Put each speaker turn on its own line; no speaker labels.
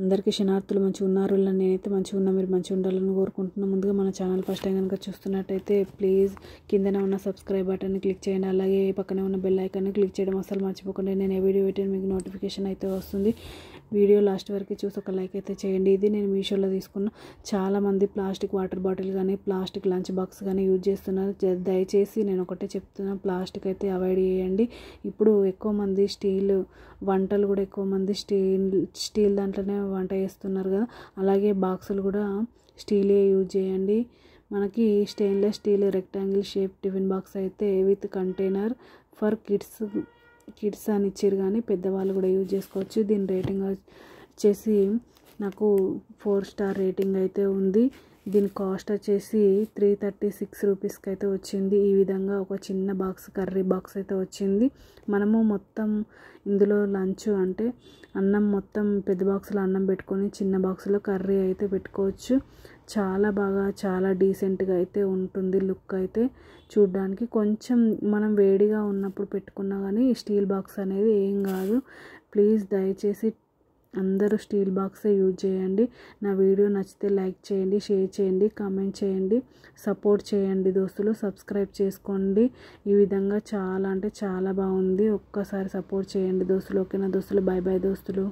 అందరికీ శనార్థులు మంచిగా ఉన్నారు. నేనైతే మంచిగా ఉన్నా, మీరు మంచిగా ఉండాలని కోరుకుంటున్నాను. ముందుగా మన ఛానల్ ఫస్ట్ టైం కనుక చూస్తున్నట్టయితే ప్లీజ్ కిందనే ఉన్న సబ్స్క్రైబ్ బటన్ని క్లిక్ చేయండి. అలాగే పక్కనే ఉన్న బెల్ ఐకాన్ని క్లిక్ చేయడం అసలు మర్చిపోకండి. నేను ఏ వీడియో పెట్టిన మీకు నోటిఫికేషన్ అయితే వస్తుంది. వీడియో లాస్ట్ వరకు చూసి ఒక లైక్ అయితే చేయండి. ఇది నేను మీషోలో తీసుకున్న. చాలామంది ప్లాస్టిక్ వాటర్ బాటిల్ కానీ ప్లాస్టిక్ లంచ్ బాక్స్ కానీ యూజ్ చేస్తున్నారు. దయచేసి నేను ఒకటే చెప్తున్నా, ప్లాస్టిక్ అయితే అవాయిడ్ చేయండి. ఇప్పుడు ఎక్కువ మంది స్టీల్ వంటలు కూడా ఎక్కువ మంది స్టీల్ దాంట్లోనే వంట చేస్తున్నారు కదా. అలాగే బాక్సులు కూడా స్టీలే యూజ్ చేయండి. మనకి stainless steel rectangle shape tiffin box అయితే విత్ కంటైనర్ ఫర్ కిడ్స్ అని ఇచ్చారు, కానీ పెద్దవాళ్ళు కూడా యూజ్ చేసుకోవచ్చు. దీని రేటింగ్ వచ్చేసి నాకు 4 స్టార్ రేటింగ్ అయితే ఉంది. దీని కాస్ట్ వచ్చేసి 336 రూపీస్కి అయితే వచ్చింది. ఈ విధంగా ఒక చిన్న బాక్స్ కర్రీ బాక్స్ అయితే వచ్చింది. మనము మొత్తం ఇందులో లంచ్ అంటే అన్నం మొత్తం పెద్ద బాక్స్లో అన్నం పెట్టుకొని చిన్న బాక్స్లో కర్రీ అయితే పెట్టుకోవచ్చు. చాలా బాగా చాలా డీసెంట్గా అయితే ఉంటుంది. లుక్ అయితే చూడడానికి కొంచెం మనం వేడిగా ఉన్నప్పుడు పెట్టుకున్నా కానీ స్టీల్ బాక్స్ అనేది ఏం కాదు. ప్లీజ్ దయచేసి అందరూ స్టీల్ బాక్సే యూజ్ చేయండి. నా వీడియో నచ్చితే లైక్ చేయండి, షేర్ చేయండి, కామెంట్ చేయండి, సపోర్ట్ చేయండి దోస్తులు. సబ్స్క్రైబ్ చేసుకోండి. ఈ విధంగా చాలా అంటే చాలా బాగుంది. ఒక్కసారి సపోర్ట్ చేయండి దోస్తులు. ఓకేనా దోస్తులు? బాయ్ బాయ్ దోస్తులు.